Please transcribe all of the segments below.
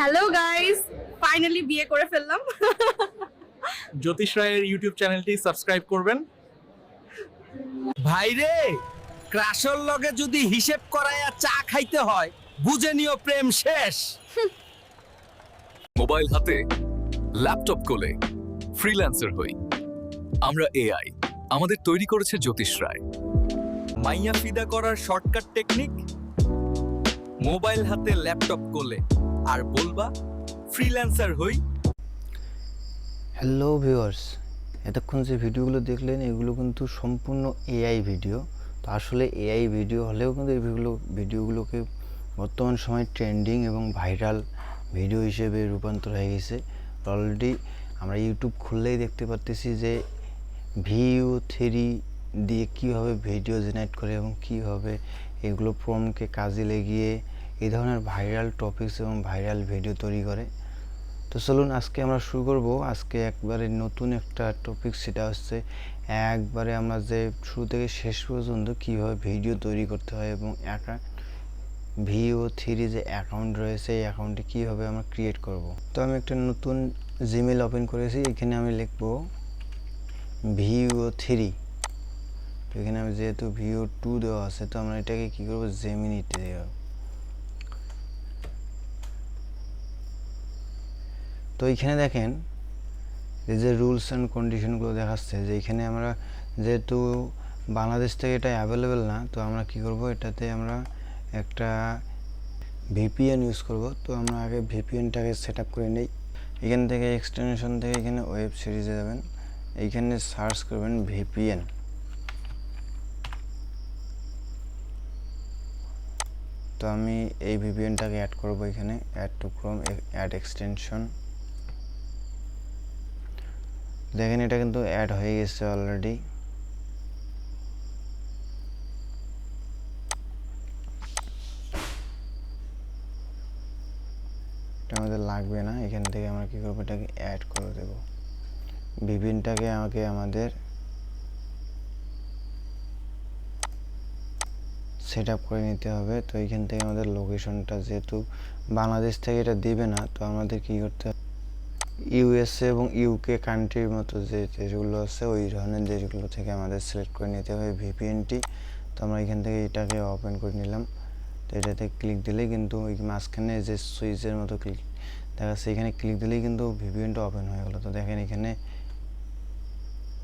Hello guys, finally বিয়ে করে ফেললাম। জ্যোতিষ রায়ের ইউটিউব চ্যানেলটি সাবস্ক্রাইব করবেন। ভাইরে, ক্রাশর লগে যদি হিসেব করায়া চা খাইতে হয়, বুঝে নিও প্রেম শেষ। মোবাইল হাতে ল্যাপটপ কোলে ফ্রিল্যান্সার হই আমরা। এআই আমাদের তৈরি করেছে জ্যোতিষ রায়। মাইয়া ফিদা করার শর্টকাট টেকনিক, মোবাইল হাতে ল্যাপটপ কোলে আর বলবা ফ্রিল্যান্সার হই। হ্যালো ভিউয়ার্স, এতক্ষণ যে ভিডিওগুলো দেখলেন এগুলো কিন্তু সম্পূর্ণ এআই ভিডিও। তো আসলে এআই ভিডিও হলেও কিন্তু এই ভিডিওগুলোকে বর্তমান সময়ে ট্রেন্ডিং এবং ভাইরাল ভিডিও হিসেবে রূপান্তর হয়ে গেছে। অলরেডি আমরা ইউটিউব খুললেই দেখতে পারতেছি যে VU3 দিয়ে কীভাবে ভিডিও জেনারেট করে এবং কীভাবে এগুলো প্রম্পটকে কাজে লাগিয়ে এই ধরনের ভাইরাল টপিকস এবং ভাইরাল ভিডিও তৈরি করে। তো চলুন আজকে আমরা শুরু করব। আজকে একবারে নতুন একটা টপিক, সেটা হচ্ছে একবারে আমরা যে শুরু থেকে শেষ পর্যন্ত কীভাবে ভিডিও তৈরি করতে হয় এবং VU3 যে অ্যাকাউন্ট রয়েছে এই অ্যাকাউন্টে কীভাবে আমরা ক্রিয়েট করব। তো আমি একটা নতুন জিমেল ওপেন করেছি, এখানে আমি লিখব VU3। তো এখানে আমি যেহেতু VU2 দেওয়া আছে, তো আমরা এটাকে কী করবো, জেমিনিতে দেওয়া। তো এইখানে দেখেন এই যে রুলস অ্যান্ড কন্ডিশনগুলো দেখাচ্ছে যে এখানে আমরা যেহেতু বাংলাদেশ থেকে এটা অ্যাভেলেবেল না, তো আমরা কি করব, এটাতে আমরা একটা VPN ইউজ করব। তো আমরা আগে VPNটাকে সেট আপ করে নিই। এখান থেকে এক্সটেনশন থেকে এখানে ওয়েব সিরিজে যাবেন, এইখানে সার্চ করবেন VPN। তো আমি এই VPNটাকে অ্যাড করব, এখানে add to Chrome, add extension. দেখেন এটা কিন্তু অ্যাড হয়ে গেছে অলরেডি। এটা আমাদের লাগবে না, এখান থেকে আমরা কি করবো, এটাকে অ্যাড করে দেব। VPNটাকে আমাদের সেট আপ করে নিতে হবে। তো এইখান থেকে আমাদের লোকেশনটা, যেহেতু বাংলাদেশ থেকে এটা দিবে না, তো আমাদের কি করতে হবে, USA এবং UK কান্ট্রির মতো যে দেশগুলো আছে ওই ধরনের দেশগুলো থেকে আমাদের সিলেক্ট করে নিতে হবে VPNটি। তো আমরা এখান থেকে এটাকে ওপেন করে নিলাম। তো এটাতে ক্লিক দিলেই কিন্তু ওই মাঝখানে যে সুইচের মতো ক্লিক দেখাচ্ছে, এখানে ক্লিক দিলেই কিন্তু VPNটা ওপেন হয়ে গেলো। তো দেখেন এখানে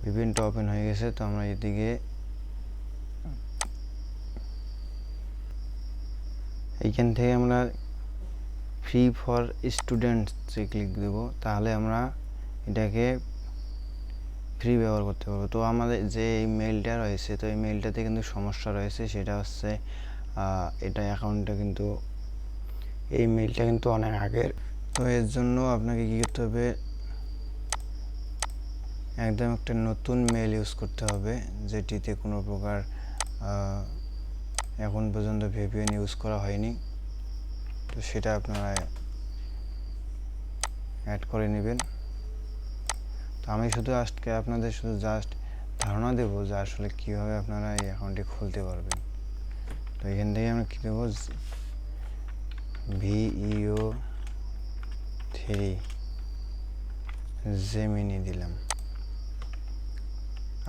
VPNটা ওপেন হয়ে গেছে। তো আমরা এদিকে এইখান থেকে আমরা ফ্রি ফর স্টুডেন্টসে ক্লিক দেব, তাহলে আমরা এটাকে ফ্রি ব্যবহার করতে পারবো। তো আমাদের যে এই মেইলটা রয়েছে, তো এই মেইলটাতে কিন্তু সমস্যা রয়েছে, সেটা হচ্ছে এটা অ্যাকাউন্টটা কিন্তু, এই মেইলটা কিন্তু অনেক আগের। তো এর জন্য আপনাকে কী করতে হবে, একদম একটা নতুন মেইল ইউজ করতে হবে, যেটিতে কোনো প্রকার এখন পর্যন্ত VPN ইউজ করা হয়নি। তো সেটা আপনারা অ্যাড করে নেবেন। তো আমি শুধু আজকে আপনাদের শুধু জাস্ট ধারণা দেবো যে আসলে কীভাবে আপনারা এই অ্যাকাউন্টটি খুলতে পারবেন। তো এখান থেকে আমরা কী দেবো, VU3 জেমিনি দিলাম।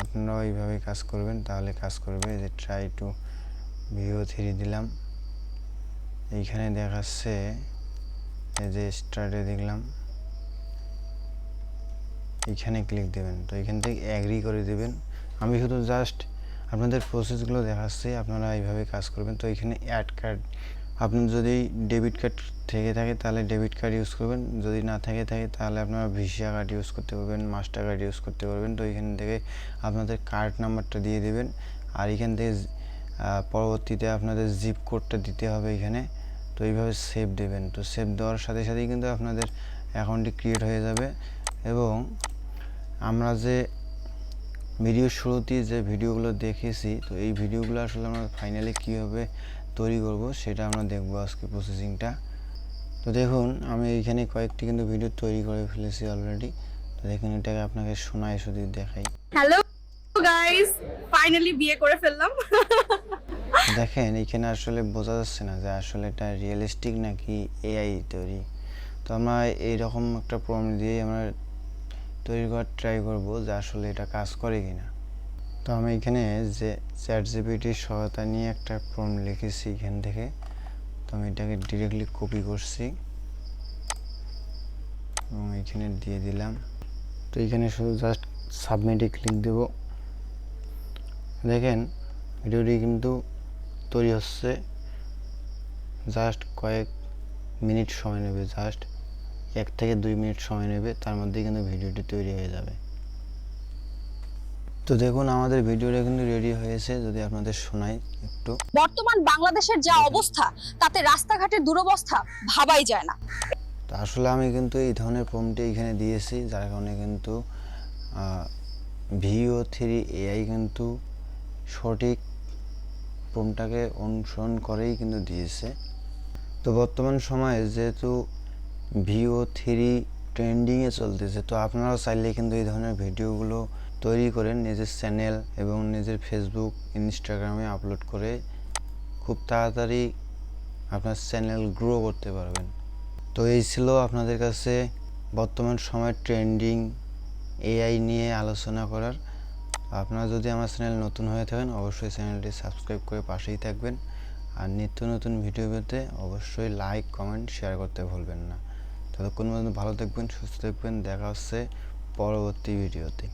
আপনারাও এইভাবে কাজ করবেন, তাহলে কাজ করবে। যে ট্রাই টু VU3 দিলাম, এইখানে দেখাচ্ছে এই যে স্টার্টে দেখলাম, এইখানে ক্লিক দেবেন। তো এখান থেকে অ্যাগ্রি করে দেবেন। আমি শুধু জাস্ট আপনাদের প্রসেসগুলো দেখাচ্ছি, আপনারা এইভাবে কাজ করবেন। তো এখানে অ্যাড কার্ড, আপনার যদি ডেবিট কার্ড থেকে থাকে তাহলে ডেবিট কার্ড ইউজ করবেন, যদি না থাকে তাহলে আপনারা ভিসা কার্ড ইউজ করতে পারবেন, মাস্টার কার্ড ইউজ করতে পারবেন। তো এখান থেকে আপনাদের কার্ড নাম্বারটা দিয়ে দেবেন, আর এখান থেকে পরবর্তীতে আপনাদের জিপ কোডটা দিতে হবে এখানে। তো এইভাবে সেভ দেবেন। তো সেভ দেওয়ার সাথে সাথেই কিন্তু আপনাদের অ্যাকাউন্টটি ক্রিয়েট হয়ে যাবে। এবং আমরা যে ভিডিও শুরুতেই যে ভিডিওগুলো দেখেছি, তো এই ভিডিওগুলো আসলে আমরা ফাইনালি কীভাবে তৈরি করব সেটা আমরা দেখবো আজকে প্রসেসিংটা। তো দেখুন আমি এইখানে কয়েকটি কিন্তু ভিডিও তৈরি করে ফেলেছি অলরেডি। তো দেখুন এটাকে আপনাকে শোনায় শুধু দেখাই। হ্যালো গাইস, ফাইনালি বিয়ে করে ফেললাম। দেখেন এইখানে আসলে বোঝা যাচ্ছে না যে আসলে এটা রিয়েলিস্টিক নাকি AI তৈরি। তো আমরা এইরকম একটা প্রম্পট দিয়ে আমরা তৈরি করার ট্রাই করব যে আসলে এটা কাজ করে কিনা। তো আমি এখানে যে চ্যাটজিপিটির সহায়তা নিয়ে একটা প্রম্পট লিখেছি এখান থেকে, তো আমি এটাকে ডিরেক্টলি কপি করছি এবং এখানে দিয়ে দিলাম। তো এখানে শুধু জাস্ট সাবমিটে ক্লিক দেব। দেখেন ভিডিওটি কিন্তু তৈরি হচ্ছে, জাস্ট কয়েক মিনিট সময় নেবে, জাস্ট 1 থেকে 2 মিনিট সময় নেবে, তার মধ্যে কিন্তু ভিডিওটি তৈরি হয়ে যাবে। তো দেখুন আমাদের ভিডিওটা কিন্তু রেডি হয়েছে, যদি আপনাদের শোনাই একটু। বর্তমান বাংলাদেশের যা অবস্থা তাতে রাস্তাঘাটের দুরবস্থা ভাবাই যায় না। তো আসলে আমি কিন্তু এই ধরনের প্রম্পটটি এখানে দিয়েছি, যার কারণে কিন্তু VO3 AI কিন্তু সঠিক প্রম্পটটাকে অনুসরণ করেই কিন্তু দিয়েছে। তো বর্তমান সময়ে যেহেতু VO3 ট্রেন্ডিংয়ে চলতেছে, তো আপনারাও চাইলে কিন্তু এই ধরনের ভিডিওগুলো তৈরি করে নিজের চ্যানেল এবং নিজের ফেসবুক ইনস্টাগ্রামে আপলোড করে খুব তাড়াতাড়ি আপনার চ্যানেল গ্রো করতে পারবেন। তো এই ছিল আপনাদের কাছে বর্তমান সময়ের ট্রেন্ডিং AI নিয়ে আলোচনা করার। আপনারা যদি আমার চ্যানেল নতুন হয়ে থাকেন অবশ্যই চ্যানেলটি সাবস্ক্রাইব করে পাশেই থাকবেন, আর নিত্য নতুন ভিডিও পেতে অবশ্যই লাইক কমেন্ট শেয়ার করতে ভুলবেন না। ততক্ষণ পর্যন্ত ভালো থাকবেন, সুস্থ থাকবেন, দেখা হচ্ছে পরবর্তী ভিডিওতে।